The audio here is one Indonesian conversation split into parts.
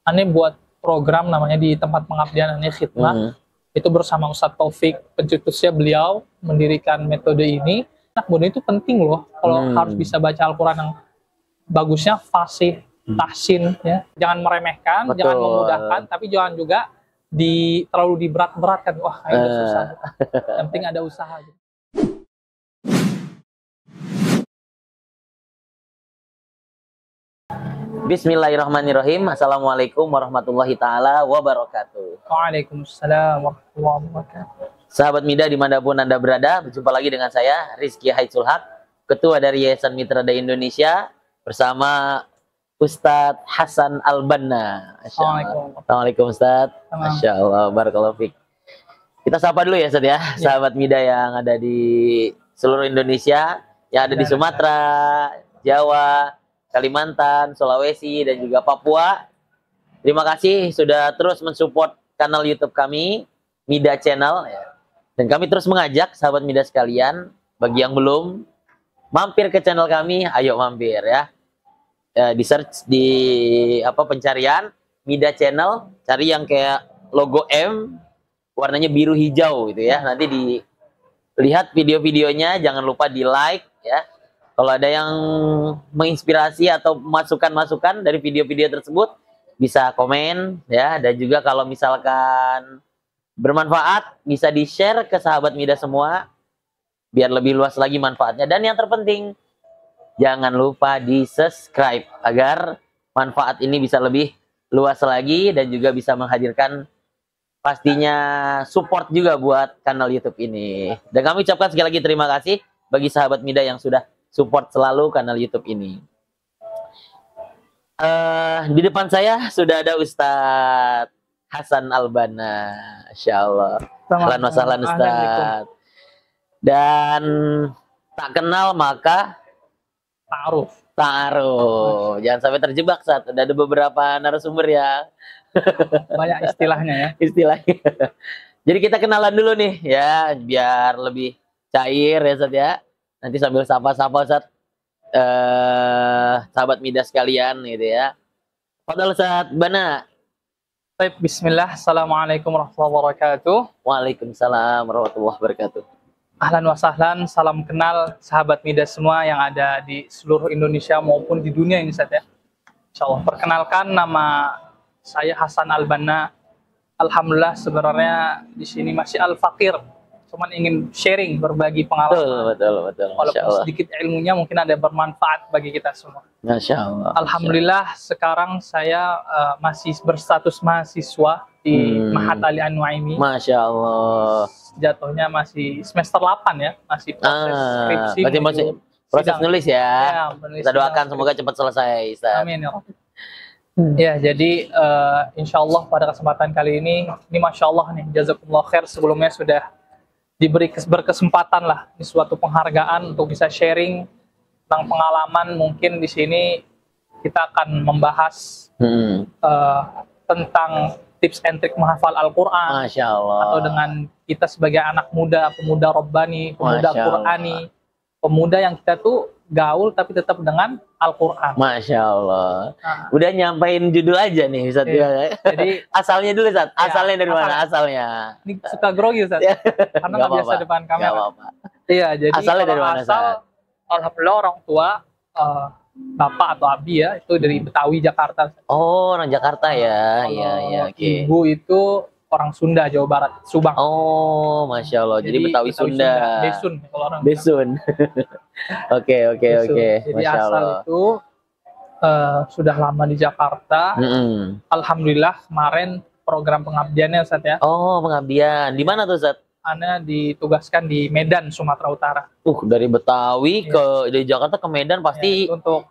Ane buat program namanya di tempat pengabdian Ane khidmah. Itu bersama Ustadz Taufik, pencetusnya beliau mendirikan metode ini. Anak muda itu penting loh, kalau harus bisa baca Al-Quran yang bagusnya fasih, tahsin, ya. Jangan meremehkan, Betul. jangan memudahkan, tapi jangan juga terlalu diberat-beratkan. Wah, kayaknya susah. Yang penting ada usaha. Bismillahirrahmanirrahim. Assalamualaikum warahmatullahi ta'ala wabarakatuh. Waalaikumsalam warahmatullahi wabarakatuh. Sahabat Mida dimanapun Anda berada, berjumpa lagi dengan saya, Rizky Haitsul Haq, Ketua dari Yayasan Mitra Dai Indonesia, bersama Ustadz Hasan Al-Banna. Assalamualaikum Ustadz. Masya Allah, barakallahu fiik. Kita sapa dulu ya Ustadz ya, sahabat Mida yang ada di seluruh Indonesia, yang ada di Sumatera, Jawa, Kalimantan, Sulawesi, dan juga Papua. Terima kasih sudah terus mensupport kanal YouTube kami, Mida Channel. Dan kami terus mengajak sahabat Mida sekalian, bagi yang belum mampir ke channel kami, ayo mampir ya. Di search di pencarian Mida Channel, cari yang kayak logo M, warnanya biru hijau gitu ya. Nanti dilihat video-videonya, jangan lupa di like ya. Kalau ada yang menginspirasi atau masukan-masukan dari video-video tersebut, bisa komen ya. Dan juga kalau misalkan bermanfaat, bisa di-share ke sahabat Mida semua, biar lebih luas lagi manfaatnya. Dan yang terpenting, jangan lupa di-subscribe, agar manfaat ini bisa lebih luas lagi, dan juga bisa menghadirkan pastinya support juga buat kanal YouTube ini. Dan kami ucapkan sekali lagi terima kasih bagi sahabat Mida yang sudah support selalu kanal YouTube ini. Di depan saya sudah ada Ustadz Hasan Al-Banna, Insya Allah. Ahlan wa sahlan Ustadz. Dan tak kenal maka ta'aruf. Ta'aruf. Jangan sampai terjebak saat ada beberapa narasumber ya. Banyak istilahnya ya. Istilahnya. Jadi kita kenalan dulu nih ya, biar lebih cair ya Ustadz ya. Nanti sambil sapa-sapa Ustadz, sahabat Mida sekalian gitu ya. Fadhal Ustadz Banna. Baik, bismillah. Assalamualaikum warahmatullahi wabarakatuh. Waalaikumsalam warahmatullahi wabarakatuh. Ahlan wa sahlan, salam kenal sahabat Mida semua yang ada di seluruh Indonesia maupun di dunia ini Ustadz ya. Insyaallah. Perkenalkan, nama saya Hasan Al-Banna. Alhamdulillah sebenarnya di sini masih al-fakir. Cuman ingin sharing, berbagi pengalaman. Betul. Walaupun sedikit ilmunya mungkin ada bermanfaat bagi kita semua. Masya Allah. Alhamdulillah sekarang saya masih berstatus mahasiswa di Mahat Ali An-Nuaimi. Masya Allah. Jatuhnya masih semester 8 ya, masih proses skripsi. Berarti masih proses nulis ya. Kita doakan semoga cepat selesai. Amin ya Rabbi. Ya, jadi insya Allah pada kesempatan kali ini Masya Allah nih, jazakumullah khair, sebelumnya sudah diberi berkesempatan lah, ini suatu penghargaan untuk bisa sharing tentang pengalaman. Mungkin di sini kita akan membahas tentang tips and trik menghafal Al-Quran. Masya Allah. Atau dengan kita sebagai anak muda, pemuda Rabbani, pemuda Qurani, pemuda yang kita tuh gaul tapi tetap dengan Al-Quran. Masya Allah. Udah nyampein judul aja nih Ustadz. Iya. Jadi asalnya dulu Ustadz. Asalnya dari mana asalnya? Ini suka grogi Ustadz. Karena nggak biasa depan kamera. Iya, jadi asalnya dari mana Ustadz? Alhamdulillah orang tua, bapak atau abi ya, itu dari Betawi, Jakarta. Oh, orang Jakarta ya. Iya. Ibu itu orang Sunda, Jawa Barat, Subang. Oh, Masya Allah. Jadi Betawi Sunda. Besun kalau orang Besun. Oke. Jadi Masya asal Allah. itu sudah lama di Jakarta. Alhamdulillah kemarin program pengabdiannya Ustadz ya. Oh, pengabdian. Di mana tuh Ustadz? Ana ditugaskan di Medan, Sumatera Utara. Dari Betawi dari Jakarta ke Medan pasti untuk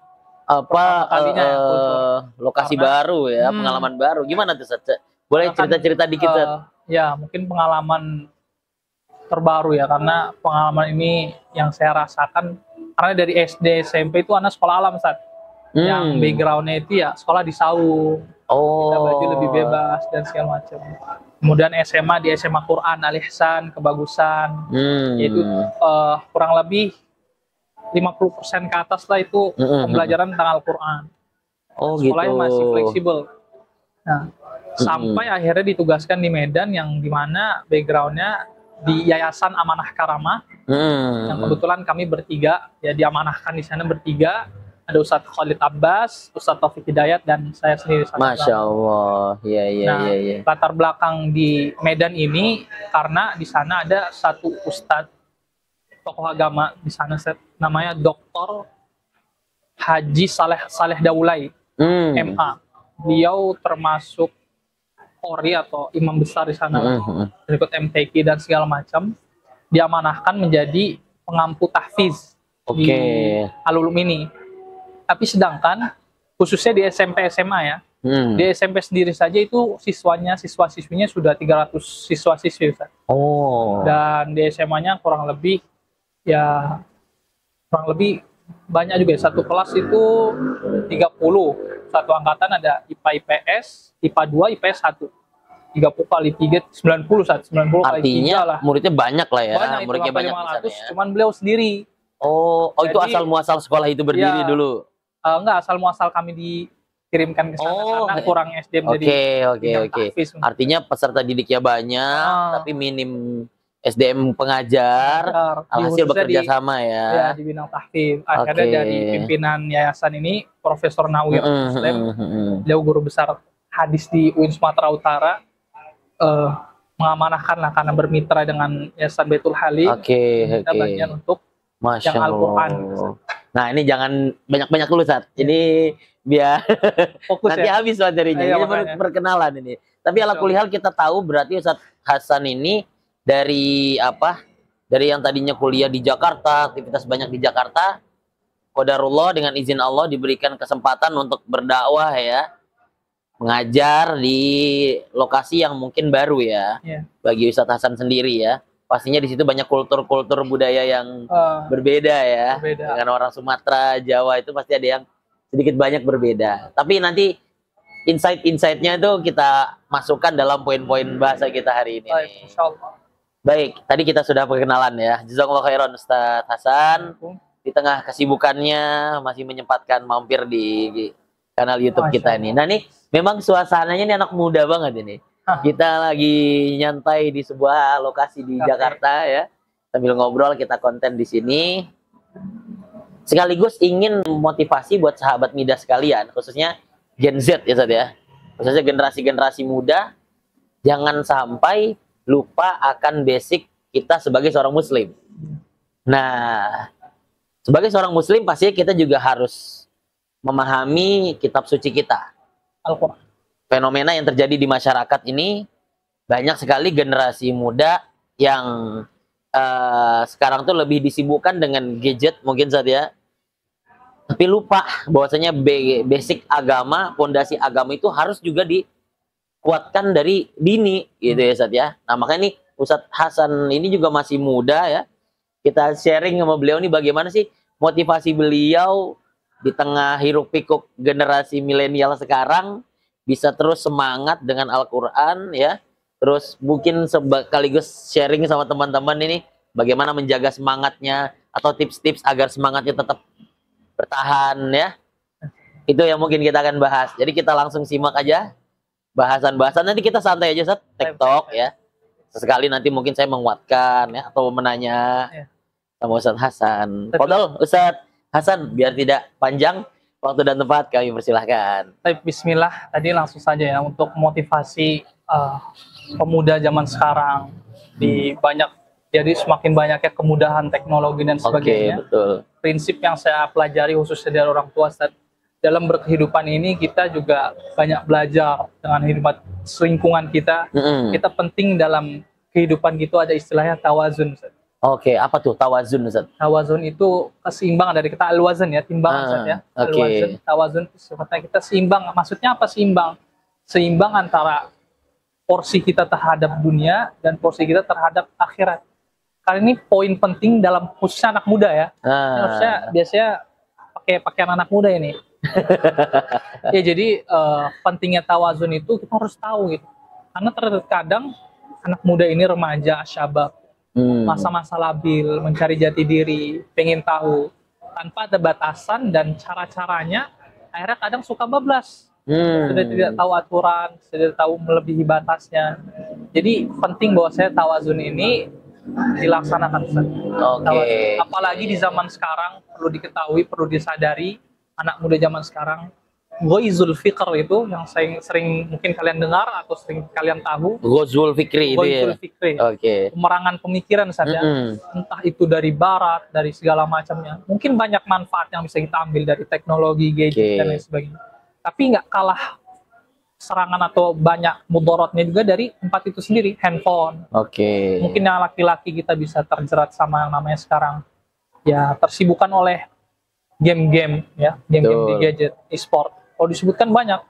lokasi baru ya, pengalaman baru. Gimana tuh Ustadz? Boleh cerita-cerita dikit Ustadz? Ya, mungkin pengalaman terbaru ya, karena pengalaman ini yang saya rasakan karena dari SD SMP itu anak sekolah alam Ustadz. Yang backgroundnya itu ya sekolah di saung, kita baju lebih bebas dan segala macam. Kemudian SMA di SMA Quran Al Ihsan Kebagusan, yaitu kurang lebih 50% ke atas lah itu pembelajaran tentang Al-Quran. Sekolahnya masih fleksibel. Nah, sampai akhirnya ditugaskan di Medan yang dimana backgroundnya di Yayasan Amanah Karamah. Yang kebetulan kami bertiga ya diamanahkan di sana bertiga. Ada Ustadz Khalid Abbas, Ustadz Taufik Hidayat, dan saya sendiri. Masya Allah, ya. Latar belakang di Medan ini karena di sana ada satu Ustadz tokoh agama di sana, namanya Dr. Haji Saleh Daulay, MA. Beliau termasuk Qori atau imam besar di sana, berikut MTQ dan segala macam. Diamanahkan menjadi pengampu tahfiz di Al-Ulum ini. Tapi sedangkan khususnya di SMP SMA ya, di SMP sendiri saja itu siswa-siswinya sudah 300 siswa-siswi. Dan di SMA-nya kurang lebih banyak juga ya. Satu kelas itu 30. Satu angkatan ada IPA IPS, IPA 2, IPS 1. 30 kali 3, 90 saat 90 kali 3 lah. Muridnya banyak lah ya. Banyak, muridnya banyak 500, ya. Cuman beliau sendiri. Jadi, itu asal muasal sekolah itu berdiri dulu. Enggak, asal muasal kami dikirimkan ke sana karena kurang SDM. Oke. Artinya peserta didiknya banyak, tapi minim SDM pengajar. Alhasil bekerja sama ya. Ya, di bidang tahfiz. Akhirnya dari pimpinan yayasan ini, Profesor Nawir Muslim, beliau guru besar hadis di UIN Sumatera Utara, mengamanahkan lah karena bermitra dengan Yayasan Baitul Halim. Kita bagian untuk yang Al-Quran. Nah, ini jangan banyak-banyak dulu, Sat. Ini biar fokus nanti habis materinya. Ini baru perkenalan ini. Tapi ala kulihal kita tahu berarti Ustadz Hasan ini dari apa? Dari yang tadinya kuliah di Jakarta, aktivitas banyak di Jakarta, qadarullah dengan izin Allah diberikan kesempatan untuk berdakwah ya. Mengajar di lokasi yang mungkin baru ya. Bagi Ustadz Hasan sendiri ya. Pastinya di situ banyak kultur-kultur budaya yang berbeda ya. Dengan orang Sumatera, Jawa itu pasti ada yang sedikit banyak berbeda. Tapi nanti insight-insightnya itu kita masukkan dalam poin-poin bahasa kita hari ini. Baik, tadi kita sudah perkenalan ya. Jazakallahu khairan Ustadz Hasan. Di tengah kesibukannya masih menyempatkan mampir di kanal YouTube kita ini. Nah nih, memang suasananya ini anak muda banget ini. Kita lagi nyantai di sebuah lokasi di Jakarta ya. Sambil ngobrol kita konten di sini. Sekaligus ingin motivasi buat sahabat Midas sekalian, khususnya Gen Z ya Ustaz ya. Khususnya generasi-generasi muda, jangan sampai lupa akan basic kita sebagai seorang muslim. Nah, sebagai seorang muslim pastinya kita juga harus memahami kitab suci kita, Al-Quran. Fenomena yang terjadi di masyarakat ini, banyak sekali generasi muda yang sekarang tuh lebih disibukkan dengan gadget mungkin saat ya, tapi lupa bahwasanya basic agama, fondasi agama itu harus juga dikuatkan dari dini gitu ya Ustadz ya. Nah makanya nih Ustadz Hasan ini juga masih muda ya, kita sharing sama beliau nih bagaimana sih motivasi beliau di tengah hiruk pikuk generasi milenial sekarang bisa terus semangat dengan Al-Quran ya. Terus mungkin sekaligus sharing sama teman-teman ini bagaimana menjaga semangatnya atau tips-tips agar semangatnya tetap bertahan ya. Itu yang mungkin kita akan bahas. Jadi kita langsung simak aja bahasan-bahasan. Nanti kita santai aja Ustadz, TikTok ya. Sesekali nanti mungkin saya menguatkan ya atau menanya sama Ustadz Hasan. Fadol Ustadz Hasan, biar tidak panjang waktu dan tempat kami persilahkan. Bismillah, tadi langsung saja ya untuk motivasi pemuda zaman sekarang jadi semakin banyaknya kemudahan teknologi dan sebagainya. Betul. Prinsip yang saya pelajari khususnya dari orang tua dalam berkehidupan ini kita juga banyak belajar dengan hidup lingkungan kita. Kita penting dalam kehidupan gitu ada istilahnya tawazun. Apa tuh tawazun Ustaz? Tawazun itu keseimbangan dari kata al-wazan ya, timbangan Ustaz ya. Al-wazan, tawazun sifatnya kita seimbang. Maksudnya apa seimbang? Seimbang antara porsi kita terhadap dunia dan porsi kita terhadap akhirat. Karena ini poin penting dalam khususnya anak muda ya. Harusnya biasanya pakai pakaian anak muda ini. Ya jadi pentingnya tawazun itu kita harus tahu gitu. Karena terkadang anak muda ini remaja, syabab, masa-masa labil, mencari jati diri, pengen tahu tanpa ada batasan dan cara-caranya akhirnya kadang suka bablas. sudah tidak tahu aturan, sudah tahu melebihi batasnya. Jadi penting bahwa saya tawazun ini dilaksanakan, Ustaz. Oke. Apalagi di zaman sekarang, perlu diketahui, perlu disadari, anak muda zaman sekarang, ghaizul fikr itu yang sering mungkin kalian dengar atau sering kalian tahu. Ghazul fikri itu ya. Ghaizul fikri. Oke. Pemerangan pemikiran saja. Entah itu dari barat, dari segala macamnya. Mungkin banyak manfaat yang bisa kita ambil dari teknologi, gadget dan lain sebagainya. Tapi nggak kalah serangan atau banyak mudorotnya juga dari tempat itu sendiri, handphone. Oke. Mungkin yang laki-laki kita bisa terjerat sama yang namanya sekarang ya tersibukkan oleh game-game ya, game-game di gadget, e-sport. Kalau disebutkan banyak.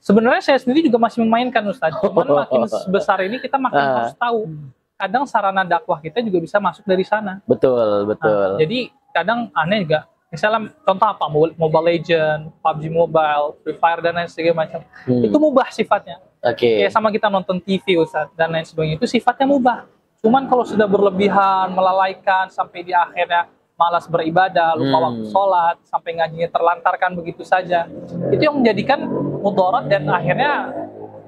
Sebenarnya saya sendiri juga masih memainkan, Ustadz. Cuman makin besar ini kita makin harus tahu. Kadang sarana dakwah kita juga bisa masuk dari sana. Betul, betul. Nah, jadi kadang aneh juga. Misalnya contoh apa? Mobile Legend, PUBG Mobile, Free Fire dan lain sebagainya macam. Itu mubah sifatnya. Oke. Kayak sama kita nonton TV, Ustadz, dan lain sebagainya. Itu sifatnya mubah. Cuman kalau sudah berlebihan, melalaikan sampai di akhirnya malas beribadah, lupa waktu sholat, sampai ngajinya terlantarkan begitu saja. Itu yang menjadikan mudarat dan akhirnya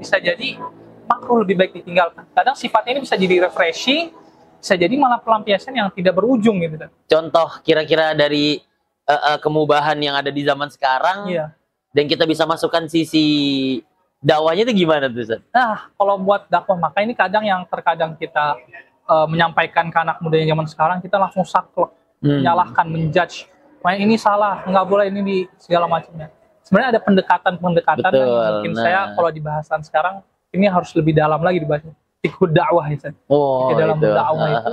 bisa jadi makruh, lebih baik ditinggalkan. Kadang sifatnya ini bisa jadi refreshing, bisa jadi malah pelampiasan yang tidak berujung gitu. Contoh kira-kira dari kemubahan yang ada di zaman sekarang, dan kita bisa masukkan sisi dakwahnya itu gimana tuh, Ustaz? Nah, kalau buat dakwah, maka ini kadang yang terkadang kita menyampaikan ke anak muda zaman sekarang, kita langsung saklek. Menyalahkan, menjudge, ini salah, nggak boleh ini di segala macamnya. Sebenarnya ada pendekatan-pendekatan yang mungkin saya kalau di bahasan sekarang ini harus lebih dalam lagi dibahasnya. Fiqhud dakwah itu. Di dalam dakwah itu,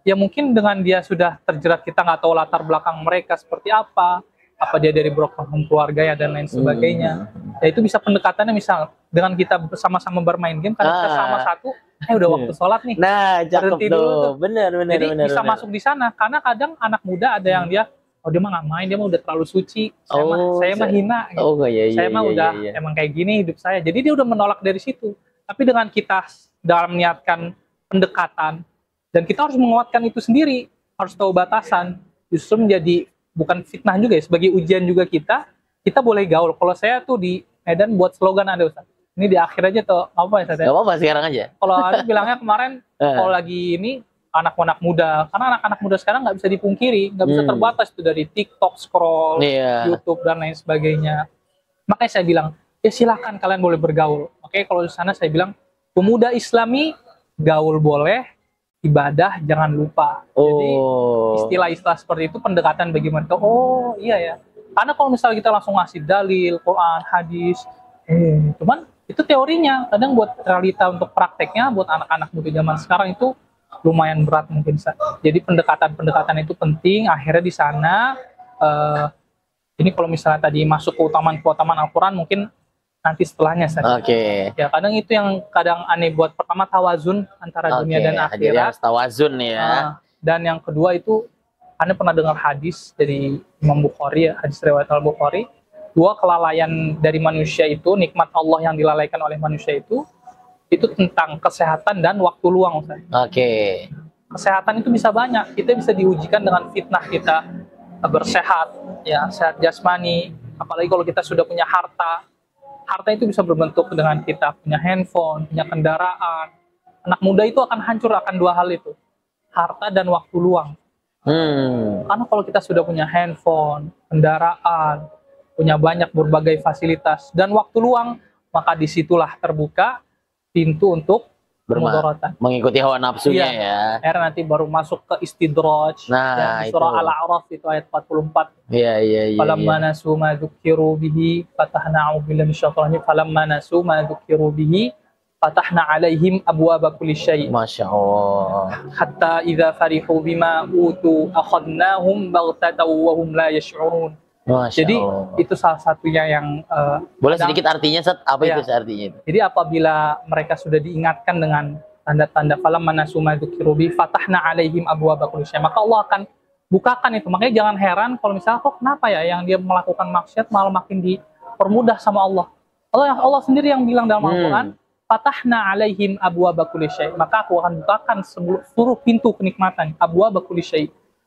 ya mungkin dengan dia sudah terjerat, kita nggak tahu latar belakang mereka seperti apa dia dari background keluarga ya dan lain sebagainya. Ya itu bisa pendekatannya misal dengan kita sama-sama bermain game, karena kita sama satu. Udah waktu sholat nih. Nah, berhenti dulu tuh. Bener. Jadi bisa masuk di sana, karena kadang anak muda ada yang dia, dia mah nggak main, dia mah udah terlalu suci. Saya mah hina. Gitu. Saya mah udah emang kayak gini hidup saya. Jadi dia udah menolak dari situ. Tapi dengan kita dalam meniatkan pendekatan, dan kita harus menguatkan itu sendiri, harus tahu batasan, justru menjadi bukan fitnah juga ya, sebagai ujian juga kita boleh gaul. Kalau saya tuh di Medan buat slogan ada, Ustaz. Ini di akhir aja tuh, apa ya, Ustaz? Gak apa-apa, sekarang aja. Kalau ada bilangnya kemarin, kalau lagi ini anak-anak muda, karena anak-anak muda sekarang nggak bisa dipungkiri, nggak bisa terbatas tuh dari TikTok, scroll, YouTube dan lain sebagainya. Makanya saya bilang, ya silakan kalian boleh bergaul. Oke, kalau di sana saya bilang, pemuda Islami gaul boleh, ibadah jangan lupa. Jadi istilah-istilah seperti itu pendekatan bagi mereka. Oh iya ya. Karena kalau misalnya kita langsung ngasih dalil, Quran, hadis, cuman itu teorinya. Kadang buat realita untuk prakteknya, buat anak-anak muda zaman sekarang itu lumayan berat mungkin. Jadi pendekatan-pendekatan itu penting. Akhirnya di sana, ini kalau misalnya tadi masuk keutamaan Al-Quran, mungkin nanti setelahnya saja. Ya kadang itu yang kadang aneh, buat pertama tawazun antara dunia dan akhirat. Tawazun ya. Dan yang kedua itu, Anda pernah dengar hadis dari Imam Bukhari ya, hadis riwayat Al-Bukhari. 2 kelalaian dari manusia itu, nikmat Allah yang dilalaikan oleh manusia itu tentang kesehatan dan waktu luang, Ustaz. Kesehatan itu bisa banyak. Kita bisa diujikan dengan fitnah kita bersehat, ya sehat jasmani. Apalagi kalau kita sudah punya harta. Harta itu bisa berbentuk dengan kita punya handphone, punya kendaraan. Anak muda itu akan hancur akan 2 hal itu, harta dan waktu luang. Karena kalau kita sudah punya handphone, kendaraan, punya banyak berbagai fasilitas dan waktu luang, maka disitulah terbuka pintu untuk bermudaratan, mengikuti hawa nafsunya ya. Akhirnya nanti baru masuk ke istidraj. Nah, di surah Al-A'raf itu ayat 44. Iya. Falamma nasu ma dzukiru bihi fatahna a'udzubillahi minasyaitonir rajim. Falamma nasu ma dzukiru bihi fatahna 'alaihim abwaaba kulli syai'. Masya Allah. Hatta idza farihu bima utu akhadnahum baghtatan wa hum la yash'urun. Jadi itu salah satunya yang boleh sedikit artinya, Sat? Apa itu artinya itu? Jadi apabila mereka sudah diingatkan dengan tanda-tanda falamma nasu ma dzukiru bihi fatahna 'alaihim abwaaba kulli syai', maka Allah akan bukakan itu. Makanya jangan heran kalau misalnya kok kenapa ya yang dia melakukan maksiat malah makin dipermudah sama Allah. Allah sendiri yang bilang dalam Al-Quran, fatahna 'alaihim abwaaba kulli syai', maka aku akan bukakan seluruh pintu kenikmatan, abwaaba kulli syai'.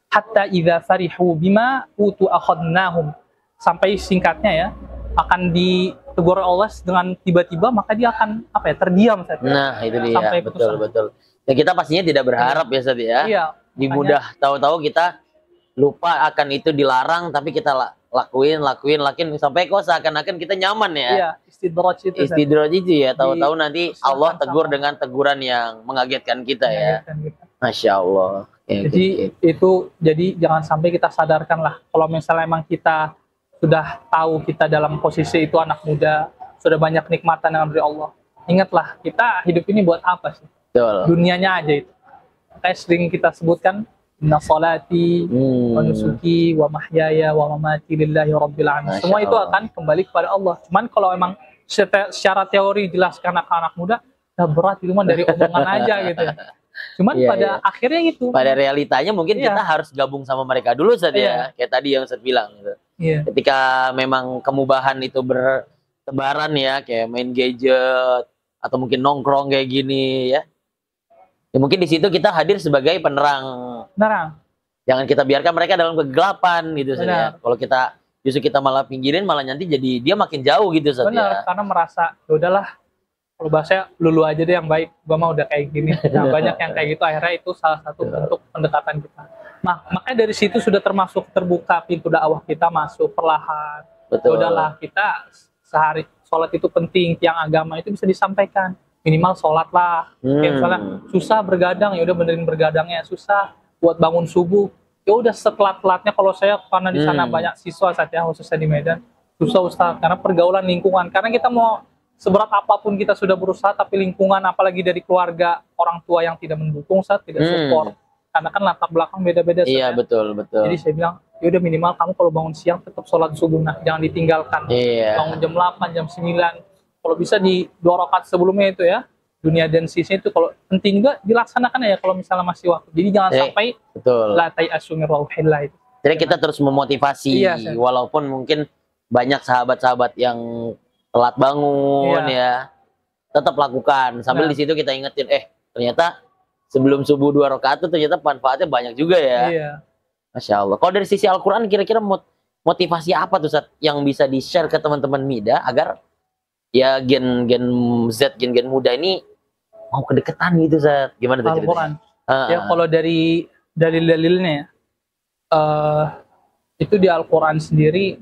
Hatta idza farihu bima utu akhadnahum, sampai singkatnya ya, akan ditegur Allah dengan tiba-tiba, maka dia akan apa ya, terdiam Ustaz. Nah, itu dia. Sampai Betul, putusan. betul. Ya kita pastinya tidak berharap ya Ustaz ya. Iya. Dimudah, tahu-tahu kita lupa akan itu dilarang, tapi kita lakuin sampai kok seakan-akan kita nyaman ya. Iya, istidraj itu. Ustaz. Istidraj itu ya, tahu-tahu nanti Diusahakan Allah tegur sama. dengan teguran yang mengagetkan kita ya. Mengagetkan kita. Masya Allah. Ya, Jadi gitu. jadi jangan sampai kita sadarkan lah, kalau misalnya emang kita sudah tahu kita dalam posisi itu anak muda, sudah banyak nikmatan yang dari Allah. Ingatlah, kita hidup ini buat apa sih? Betul. Dunianya aja itu. Kayak sering kita sebutkan, inna sholati wa nusuki wa mahyaya wa mamati lillahi rabbil alamin. Semua itu akan kembali kepada Allah. Cuman kalau emang secara teori jelaskan anak-anak muda, udah berat itu mah dari omongan aja gitu ya. Cuman pada akhirnya gitu. Pada realitanya mungkin kita harus gabung sama mereka dulu Ustaz ya. Kayak tadi yang Ustaz bilang gitu. Ketika memang kemubahan itu bertebaran ya, kayak main gadget atau mungkin nongkrong kayak gini ya. Ya mungkin di situ kita hadir sebagai penerang. Jangan kita biarkan mereka dalam kegelapan gitu Ustaz ya. Kalau kita justru kita malah pinggirin, malah nanti jadi dia makin jauh gitu Ustaz ya. Karena merasa ya udahlah, kalau bahasanya lulu aja deh yang baik, gua mah udah kayak gini. Nah, banyak yang kayak gitu, akhirnya itu salah satu bentuk pendekatan kita. Nah, makanya dari situ sudah termasuk terbuka pintu dakwah kita masuk perlahan. Betul. Udahlah, kita sehari sholat itu penting, tiang agama itu bisa disampaikan. Minimal sholat lah. Kayak misalnya susah bergadang, ya udah benerin bergadangnya. Susah buat bangun subuh, ya udah setelat-telatnya. Kalau saya karena di sana banyak siswa saja, khususnya di Medan, susah Ustaz, karena pergaulan lingkungan. Karena kita mau seberat apapun kita sudah berusaha, tapi lingkungan apalagi dari keluarga orang tua yang tidak mendukung, Ustaz, tidak support. Karena kan latar belakang beda-beda. Iya, betul. Jadi saya bilang, ya udah minimal kamu kalau bangun siang tetap sholat subuh, nah jangan ditinggalkan. Bangun jam 8, jam 9. Kalau bisa di 2 rakaat sebelumnya itu ya, dunia dan sisi itu kalau penting juga dilaksanakan ya kalau misalnya masih waktu. Jadi jangan sampai la ta'asu min rauhillah itu. Jadi kita terus memotivasi, walaupun mungkin banyak sahabat-sahabat yang telat bangun ya, tetap lakukan. Sambil di situ kita ingetin, ternyata sebelum subuh 2 rakaat itu ternyata manfaatnya banyak juga ya. Masya Allah. Kalau dari sisi Al-Quran kira-kira motivasi apa tuh Ustaz yang bisa di-share ke teman-teman MIDA agar ya gen Z, gen muda ini mau kedekatan gitu Ustaz? Gimana tuh ceritanya? Ya kalau dari dalil-dalilnya itu di Al-Quran sendiri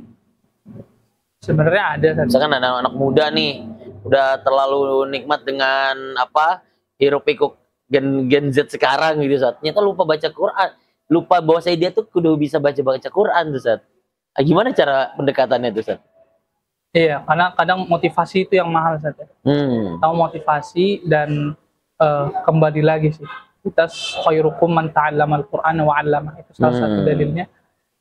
sebenarnya ada. Misalkan ada anak muda nih udah terlalu nikmat dengan apa hiruk pikuk gen Z sekarang gitu Ustaz, ternyata lupa baca Quran, lupa bahwa dia tuh kudu bisa baca Quran tuh Ustaz. Gimana cara pendekatannya tuh Ustaz? Iya, karena kadang motivasi itu yang mahal saja. Tahu motivasi dan kembali lagi sih. Kita khairukum man ta'allama al-Qur'ana wa 'allama. Itu salah satu dalilnya.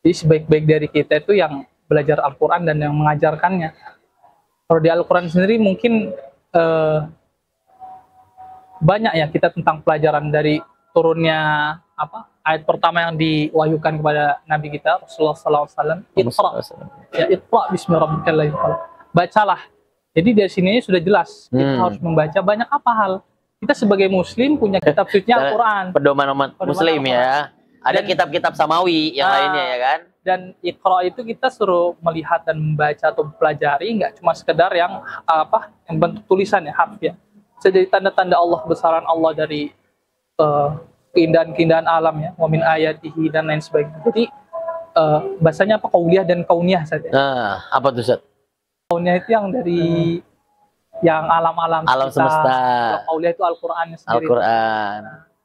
Jadi sebaik-baik dari kita itu yang belajar Al-Qur'an dan yang mengajarkannya. Kalau di Al-Qur'an sendiri mungkin banyak ya kita tentang pelajaran dari turunnya ayat pertama yang diwahyukan kepada Nabi kita Rasulullah SAW. Iqra bismi rabbikal ladzi khalaq. Bacalah. Jadi dari sini sudah jelas kita harus membaca banyak apa hal. Kita sebagai Muslim punya kitab sucinya Al-Quran. Pedoman Muslim ya. Ada kitab-kitab samawi yang lainnya ya kan. Dan Iqra itu kita suruh melihat dan membaca atau pelajari, nggak cuma sekedar yang yang bentuk tulisan ya, harf ya. Bisa jadi tanda-tanda Allah, besaran Allah dari keindahan-keindahan alam ya, wa min ayatihi dan lain sebagainya. Jadi bahasanya apa, qauliyah dan kauniyah saja. Nah, apa tuh Ustaz? Kauniyah itu yang dari yang alam-alam semesta. Qauliyah itu Al-Qur'an sendiri. Al-Qur'an.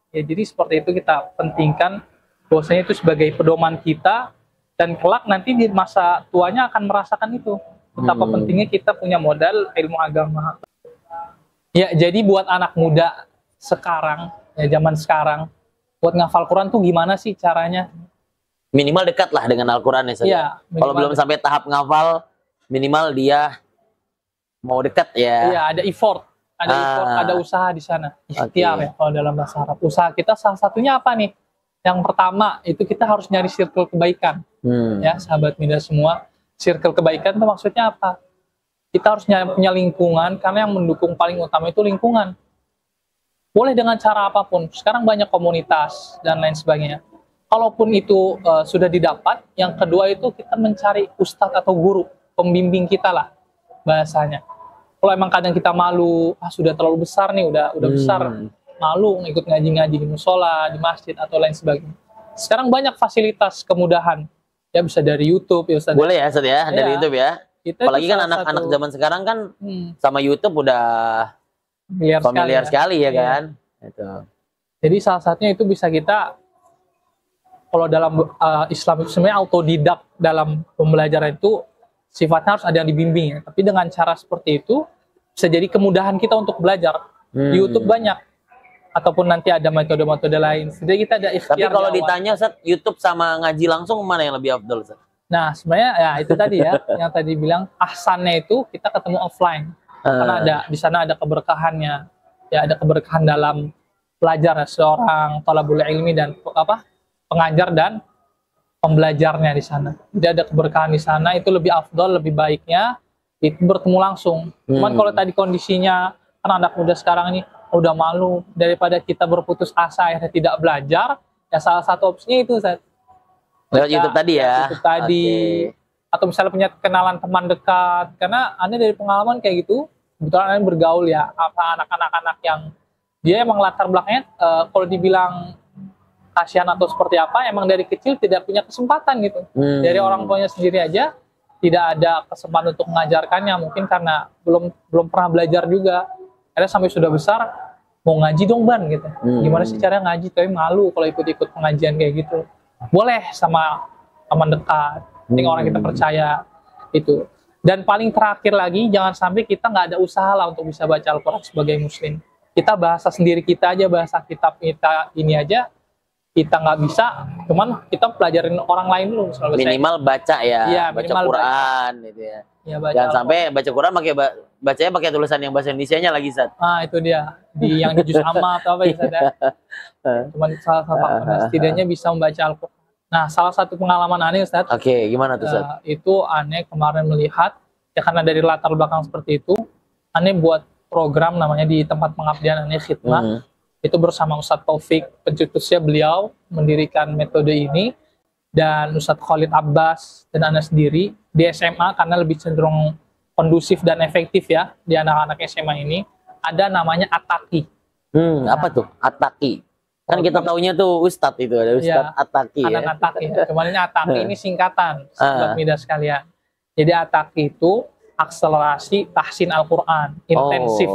Ya, jadi seperti itu kita pentingkan bahwasanya itu sebagai pedoman kita, dan kelak nanti di masa tuanya akan merasakan itu. Betapa pentingnya kita punya modal ilmu agama. Ya, jadi buat anak muda sekarang, ya zaman sekarang, buat ngafal Quran tuh gimana sih caranya? Minimal dekat lah dengan Al-Quran ya. Ya, kalau belum sampai tahap ngafal, minimal dia mau dekat ya. Iya, ada effort, ada usaha di sana. Ikhtiar ya kalau dalam bahasa Arab. Usaha kita salah satunya apa nih? Yang pertama itu kita harus nyari circle kebaikan. Ya, sahabat MIDA semua, circle kebaikan itu maksudnya apa? Kita harus punya lingkungan, karena yang mendukung paling utama itu lingkungan. Boleh dengan cara apapun. Sekarang banyak komunitas dan lain sebagainya. Kalaupun itu sudah didapat, yang kedua itu kita mencari ustadz atau guru, pembimbing kita lah bahasanya. Kalau emang kadang kita malu, sudah terlalu besar nih, udah besar, malu ikut ngaji-ngaji di musola, di masjid atau lain sebagainya. Sekarang banyak fasilitas kemudahan, ya bisa dari YouTube, ya bisa Boleh ya, Ustaz ya, dari YouTube ya. Apalagi kan anak-anak zaman sekarang kan sama YouTube udah familiar sekali ya kan. Itu. Jadi salah satunya itu bisa kita, kalau dalam Islam itu sebenarnya autodidak dalam pembelajaran itu sifatnya harus ada yang dibimbing ya. Tapi dengan cara seperti itu bisa jadi kemudahan kita untuk belajar. Di YouTube banyak, ataupun nanti ada metode-metode lain. Jadi kita ada ikhtiar. Tapi kalau ditanya Ustaz, YouTube sama ngaji langsung mana yang lebih afdal Ustaz? Nah sebenarnya ya itu tadi ya, yang tadi bilang ahsannya itu kita ketemu offline. Karena ada di sana ada keberkahannya. Ya ada keberkahan dalam belajar seorang thalabul ilmi dan pengajar dan pembelajarnya di sana. Jadi ada keberkahan di sana, itu lebih afdol, lebih baiknya itu bertemu langsung. Cuman kalau tadi kondisinya kan anak muda sekarang ini udah malu, daripada kita berputus asa akhirnya tidak belajar, ya salah satu opsinya itu lewat YouTube tadi ya. YouTube tadi. Atau misalnya punya kenalan teman dekat, karena aneh dari pengalaman kayak gitu, kebetulan aneh bergaul ya apa anak-anak yang dia emang latar belakangnya kalau dibilang kasihan atau seperti apa, emang dari kecil tidak punya kesempatan gitu. Dari orang tuanya sendiri aja tidak ada kesempatan untuk mengajarkannya, mungkin karena belum pernah belajar juga. Akhirnya sampai sudah besar mau ngaji dong Ban gitu. Gimana sih caranya ngaji, tapi malu kalau ikut-ikut pengajian kayak gitu. Boleh sama teman dekat, penting orang kita percaya itu. Dan paling terakhir lagi, jangan sampai kita nggak ada usaha lah untuk bisa baca Al-Quran sebagai muslim. Kita bahasa sendiri kita aja, bahasa kitab kita ini aja kita nggak bisa, cuman kita pelajarin orang lain dulu. Minimal baca ya, ya baca Quran baca. gitu ya. Baca jangan sampai baca Quran bacanya pakai tulisan yang bahasa Indonesianya lagi Ustaz. Itu dia, yang di juz amma atau apa ya Ustaz. Cuman salah satu setidaknya bisa membaca Al-Quran. Nah, salah satu pengalaman aneh Ustaz. Oke, gimana tuh Ustaz? Itu aneh kemarin melihat, ya karena dari latar belakang seperti itu, aneh buat program namanya di tempat pengabdian aneh khidmah. Itu bersama Ustadz Taufik, pencetusnya beliau mendirikan metode ini, dan Ustadz Khalid Abbas dan Ana sendiri di SMA, karena lebih cenderung kondusif dan efektif ya di anak-anak SMA ini, ada namanya Ataki. Apa tuh Ataki? Kan kita taunya tuh Ustadz itu, ada Ustadz Ataki ya. Ataki. Cuman ini Ataki ini singkatan, sahabat mida sekalian. Jadi Ataki itu akselerasi tahsin Al-Quran, intensif.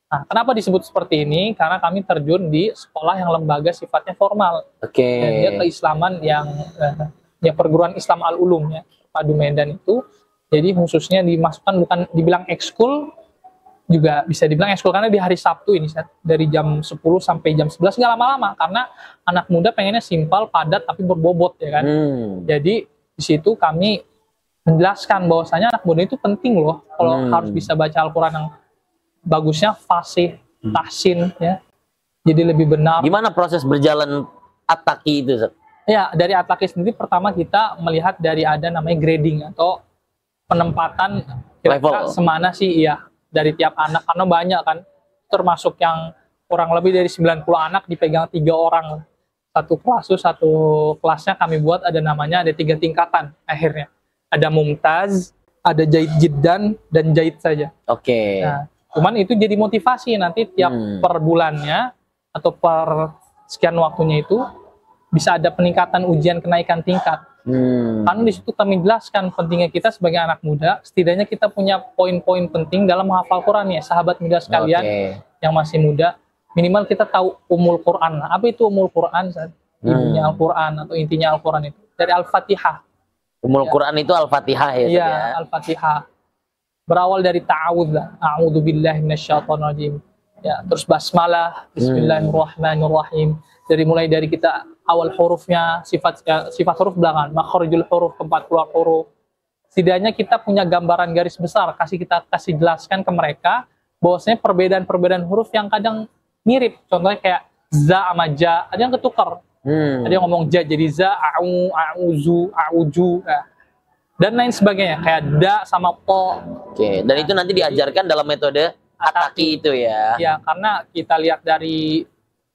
Nah, kenapa disebut seperti ini? Karena kami terjun di sekolah yang lembaga sifatnya formal. Dan dia keislaman yang ya perguruan Islam Al-Ulum ya, Padu Medan itu. Jadi khususnya dimasukkan, bukan dibilang ekskul, juga bisa dibilang ekskul karena di hari Sabtu ini dari jam 10 sampai jam 11 nggak lama-lama, karena anak muda pengennya simpel, padat tapi berbobot ya kan. Jadi di situ kami menjelaskan bahwasanya anak muda itu penting loh kalau harus bisa baca Al-Quran yang bagusnya fasih, tahsin ya. Jadi lebih benar. Gimana proses berjalan Ataki itu, Zat? Ya, dari Ataki sendiri pertama kita melihat dari ada namanya grading atau penempatan kira-kira semana sih ya dari tiap anak, karena banyak kan, termasuk yang kurang lebih dari 90 anak dipegang 3 orang. Satu kelasnya kami buat ada namanya, ada 3 tingkatan akhirnya. Ada Mumtaz, ada Jaid Jiddan, dan Jaid saja. Nah, cuman itu jadi motivasi nanti tiap per bulannya atau per sekian waktunya itu bisa ada peningkatan ujian kenaikan tingkat. Karena di situ kami jelaskan pentingnya kita sebagai anak muda, setidaknya kita punya poin-poin penting dalam menghafal Quran ya, sahabat muda sekalian yang masih muda, minimal kita tahu umul Quran. Apa itu umul Quran? Ibunya Al-Quran atau intinya Al-Quran itu dari Al-Fatihah. Umul Quran itu Al-Fatihah ya? Iya, Al-Fatihah. Berawal dari ta'awudz, a'udzu billahi minasyaitonir rajim. Ya, terus basmalah, bismillahirrahmanirrahim. Mulai dari kita awal hurufnya, sifat huruf belakang, makharijul huruf, tempat keluar huruf. Setidaknya kita punya gambaran garis besar, kita kasih jelaskan ke mereka bahwasanya perbedaan-perbedaan huruf yang kadang mirip. Contohnya kayak za sama ja, ada yang ketukar. Ada yang ngomong ja jadi za, a'uzu, a'uju, dan lain sebagainya, kayak da sama po. Dan itu nanti diajarkan dalam metode Ataki itu ya. Ya, karena kita lihat dari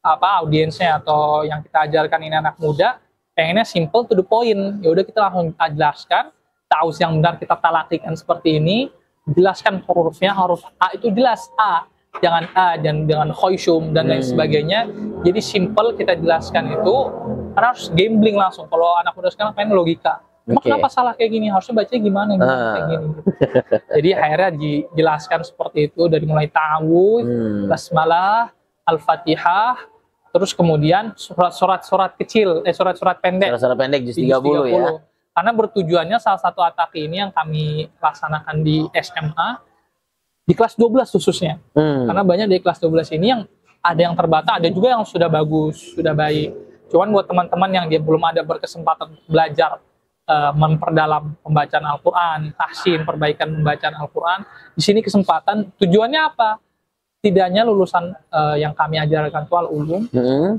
audiensnya atau yang kita ajarkan ini anak muda, pengennya simple to the point. Ya udah kita langsung jelaskan, tahu yang benar kita talakikan seperti ini. jelaskan hurufnya, huruf A itu jelas A, jangan A dan dengan khoisyum dan lain sebagainya. Jadi simple kita jelaskan itu, karena harus gambling langsung. Kalau anak muda sekarang pengen logika. Kenapa salah kayak gini? Harusnya bacanya gimana kayak gini. Gitu. Jadi akhirnya dijelaskan seperti itu dari mulai ta'awudz, basmalah, al-fatihah, terus kemudian surat-surat kecil, surat-surat pendek. Surat-surat pendek juz 30 ya. Karena bertujuannya salah satu ataki ini yang kami laksanakan di SMA di kelas 12 khususnya. Karena banyak di kelas 12 ini yang ada yang terbata, ada juga yang sudah bagus, sudah baik. Cuman buat teman-teman yang dia belum ada berkesempatan belajar memperdalam pembacaan Al-Quran, tahsin, perbaikan pembacaan Al-Quran, di sini kesempatan, tujuannya apa? Tidaknya lulusan yang kami ajarkan tual ulum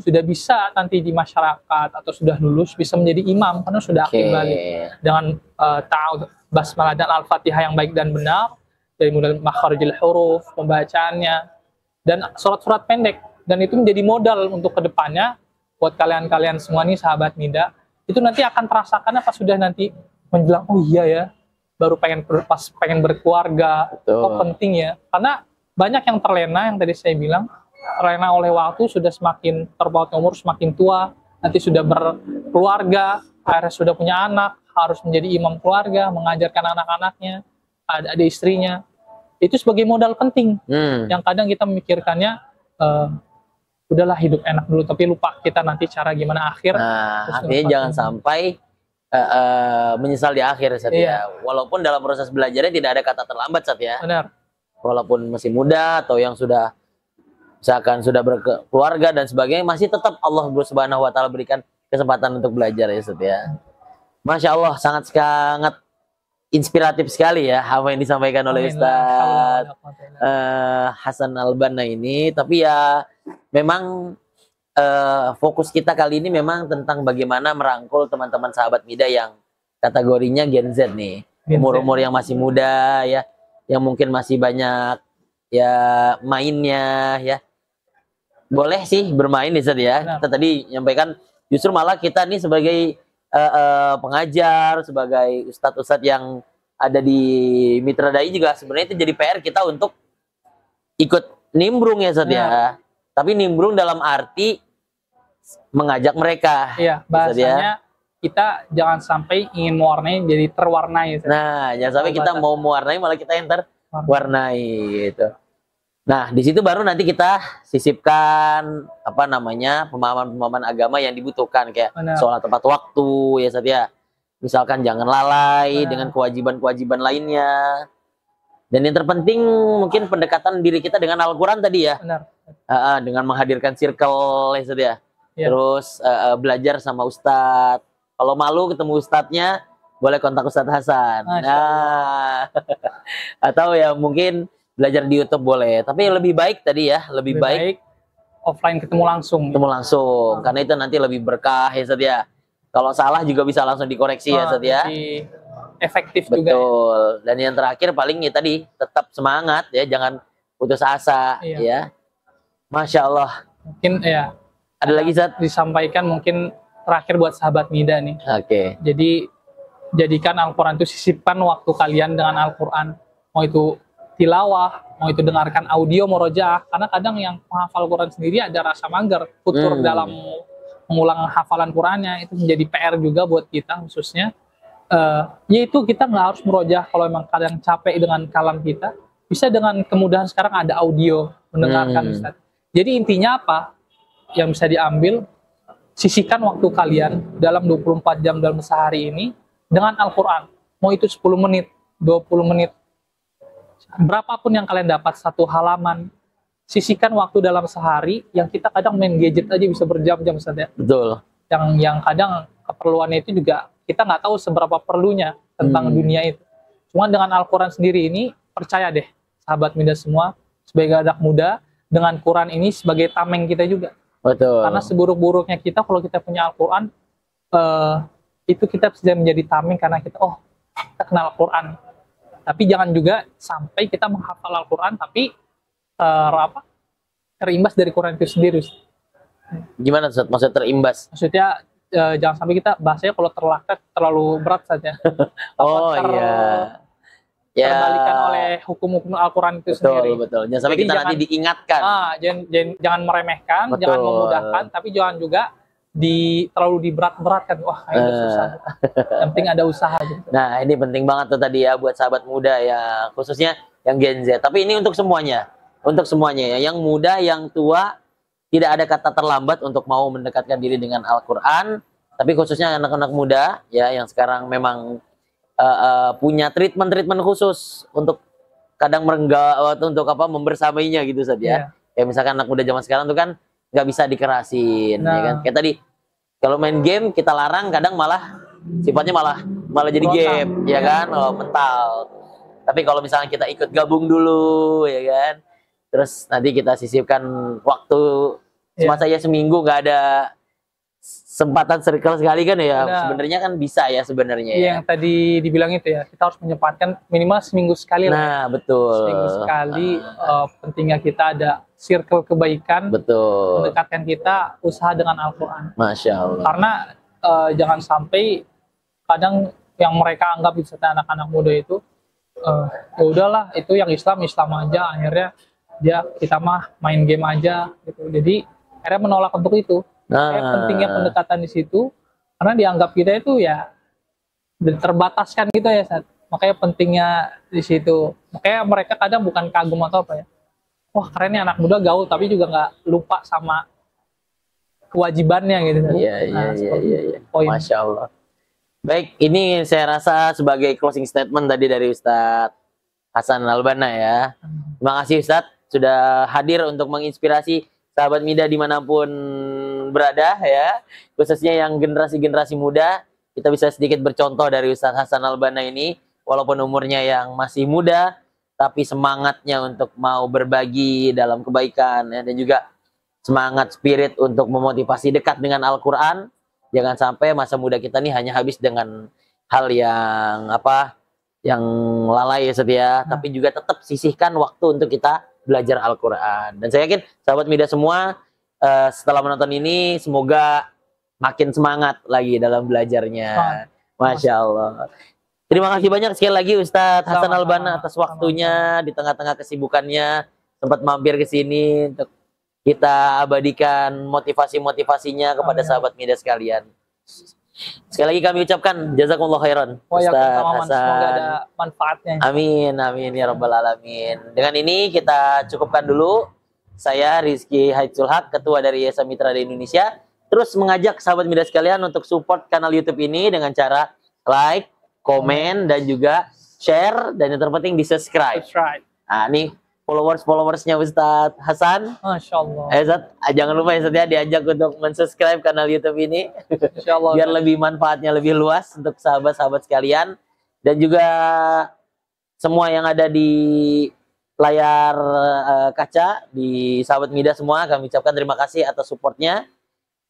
sudah bisa nanti di masyarakat atau sudah lulus bisa menjadi imam karena sudah aktif balik dengan ta'awudz, basmalah dan al-fatihah yang baik dan benar, dari mulai makharijul huruf, pembacaannya, dan surat-surat pendek, dan itu menjadi modal untuk kedepannya buat kalian-kalian semua nih sahabat Mida. Itu nanti akan terasakannya pas sudah nanti menjelang, oh iya ya, baru pas pengen berkeluarga. Oh penting ya, karena banyak yang terlena, yang tadi saya bilang, terlena oleh waktu, sudah semakin terpaut umur, semakin tua, nanti sudah berkeluarga, akhirnya sudah punya anak, harus menjadi imam keluarga, mengajarkan anak-anaknya, ada istrinya. Itu sebagai modal penting, yang kadang kita memikirkannya, udahlah hidup enak dulu, tapi lupa kita nanti cara gimana akhir. Nah, artinya jangan sampai menyesal di akhir, Sat, ya. Walaupun dalam proses belajarnya tidak ada kata terlambat, Sat, ya. Benar. Walaupun masih muda atau yang sudah misalkan sudah berkeluarga dan sebagainya, masih tetap Allah Subhanahu wa taala berikan kesempatan untuk belajar, ya, Sat, ya. Masya Allah, sangat inspiratif sekali ya apa yang disampaikan oleh Ustaz Hasan Al-Banna ini. Tapi ya memang fokus kita kali ini memang tentang bagaimana merangkul teman-teman sahabat Mida yang kategorinya Gen Z nih, umur-umur yang masih muda ya, yang mungkin masih banyak ya mainnya ya. Boleh sih bermain nih, Ustaz, ya. Kita tadi nyampaikan justru malah kita nih sebagai pengajar, sebagai ustadz-ustadz yang ada di Mitra Dai juga sebenarnya itu jadi PR kita untuk ikut nimbrung, ya, Ustaz, ya. Tapi nimbrung dalam arti mengajak mereka. Iya, bahasanya kita jangan sampai ingin mewarnai jadi terwarnai. Nah, jangan sampai kita mau mewarnai malah kita yang terwarnai gitu. Nah, di situ baru nanti kita sisipkan apa namanya pemahaman-pemahaman agama yang dibutuhkan kayak sholat tepat waktu, ya, Ustaz, ya. Misalkan jangan lalai dengan kewajiban-kewajiban lainnya. Dan yang terpenting mungkin pendekatan diri kita dengan Al-Quran tadi, ya. Dengan menghadirkan circle, ya, Ustaz, ya. Terus belajar sama Ustadz. Kalau malu ketemu Ustadznya, boleh kontak Ustadz Hasan. Nah, atau ya mungkin belajar di YouTube boleh. Tapi lebih baik tadi ya, lebih baik offline ketemu langsung. Ketemu langsung, karena itu nanti lebih berkah, ya, Ustadz, ya. Kalau salah juga bisa langsung dikoreksi, ya, Ustadz, ya. Efektif juga. Betul. Ya. Dan yang terakhir paling ya tadi tetap semangat, ya, jangan putus asa, ya. Masya Allah. Mungkin ya. Ada lagi, Ustadz? Disampaikan mungkin terakhir buat sahabat Mida nih. Jadi jadikan Al-Quran itu sisipkan waktu kalian dengan Al-Quran. Mau itu tilawah, mau itu dengarkan audio murojaah. Karena kadang yang menghafal Quran sendiri ada rasa mager, futur dalam mengulang hafalan Qurannya. Itu menjadi PR juga buat kita khususnya. Yaitu kita nggak harus murojaah kalau memang kadang capek dengan kalam kita. Bisa dengan kemudahan sekarang ada audio mendengarkan, Ustaz. Jadi intinya apa? Yang bisa diambil, sisihkan waktu kalian dalam 24 jam dalam sehari ini dengan Al-Quran. Mau itu 10 menit, 20 menit, berapapun yang kalian dapat, satu halaman, sisihkan waktu dalam sehari. Yang kita kadang main gadget aja bisa berjam-jam, Ustaz, ya. Betul. Yang kadang keperluannya itu juga kita nggak tahu seberapa perlunya tentang dunia itu. Cuma dengan Al-Quran sendiri ini, percaya deh sahabat Mida semua, sebagai anak muda, dengan Quran ini sebagai tameng kita juga. Betul. Karena seburuk-buruknya kita kalau kita punya Al-Quran, itu kita bisa menjadi tameng karena kita kita kenal Al-Quran. Tapi jangan juga sampai kita menghafal Al-Quran tapi terimbas dari Quran itu sendiri. Gimana, Ustaz? Maksudnya terimbas? Maksudnya jangan sampai kita bahasanya kalau terlalu berat saja. Iya. terbalikan oleh hukum-hukum Al-Quran itu sendiri. Betul. Jangan sampai Jadi kita nanti diingatkan. Jangan meremehkan, Betul. jangan memudahkan, tapi jangan juga terlalu diberat-beratkan. Wah, itu susah. Yang penting ada usaha gitu. Nah, ini penting banget tuh tadi ya buat sahabat muda ya, khususnya yang Gen Z. Tapi ini untuk semuanya. Untuk semuanya ya, yang muda, yang tua, tidak ada kata terlambat untuk mau mendekatkan diri dengan Al-Quran. Tapi khususnya anak-anak muda ya yang sekarang memang punya treatment khusus untuk kadang untuk membersamainya gitu saja. Yeah. Kayak misalkan anak muda zaman sekarang tuh kan nggak bisa dikerasin, ya kan? Kayak tadi kalau main game kita larang, kadang malah sifatnya malah jadi game, ya kan? Oh, mental. Tapi kalau misalnya kita ikut gabung dulu, ya kan? Terus nanti kita sisipkan waktu semasa ya seminggu nggak ada sempatan circle sekali kan ya, sebenarnya kan bisa ya sebenarnya. Iya, yang tadi dibilang itu ya, kita harus menyempatkan minimal seminggu sekali lah. Nah, betul. Seminggu sekali, pentingnya kita ada circle kebaikan, betul, mendekatkan kita usaha dengan Al-Quran. Masya Allah. Karena jangan sampai kadang yang mereka anggap itu anak-anak muda itu, ya udahlah itu yang Islam aja, akhirnya kita mah main game aja gitu. Jadi akhirnya menolak untuk itu. Pentingnya pendekatan di situ karena dianggap kita itu ya terbataskan gitu ya, Sat. Makanya pentingnya di situ. Makanya mereka kadang bukan kagum atau apa ya, wah keren nih anak muda gaul, tapi juga nggak lupa sama kewajibannya gitu. Iya. Masya Allah. Baik, ini saya rasa sebagai closing statement tadi dari Ustadz Hasan Al-Banna ya. Terima kasih Ustadz sudah hadir untuk menginspirasi sahabat Mida dimanapun berada ya, khususnya yang generasi muda. Kita bisa sedikit bercontoh dari Ustadz Hasan Al-Banna ini, walaupun umurnya yang masih muda, tapi semangatnya untuk mau berbagi dalam kebaikan ya, dan juga semangat spirit untuk memotivasi dekat dengan Al-Quran. Jangan sampai masa muda kita ini hanya habis dengan hal yang yang lalai ya setia, tapi juga tetap sisihkan waktu untuk kita belajar Al-Quran. Dan saya yakin sahabat Mida semua setelah menonton ini semoga makin semangat lagi dalam belajarnya. Masya Allah. Terima kasih banyak sekali lagi Ustadz Hasan Al-Banna atas waktunya di tengah-tengah kesibukannya sempat mampir ke sini untuk kita abadikan motivasinya kepada sahabat Mida sekalian. Sekali lagi kami ucapkan jazakumullah khairan Ustadz Hasan. Semoga ada manfaatnya. Amin ya rabbal alamin. Dengan ini kita cukupkan dulu. Saya Rizky Haitsul Haq, ketua dari Yayasan Mitra Dai Indonesia, terus mengajak sahabat Mida sekalian untuk support kanal YouTube ini dengan cara like, komen, dan juga share, dan yang terpenting di subscribe. Nah, nih followersnya Ustadz Hasan. Masya Allah. Jangan lupa ya setia diajak untuk mensubscribe kanal YouTube ini. Insya Allah. Biar lebih manfaatnya lebih luas untuk sahabat-sahabat sekalian, dan juga semua yang ada di layar kaca di sahabat Mida semua, kami ucapkan terima kasih atas supportnya.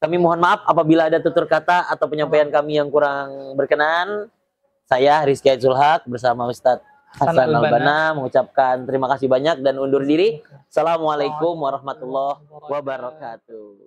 Kami mohon maaf apabila ada tutur kata atau penyampaian kami yang kurang berkenan. Saya Rizky Haitsul Haq bersama Ustadz Hasan Al-Banna mengucapkan terima kasih banyak dan undur diri. Assalamualaikum warahmatullahi wabarakatuh.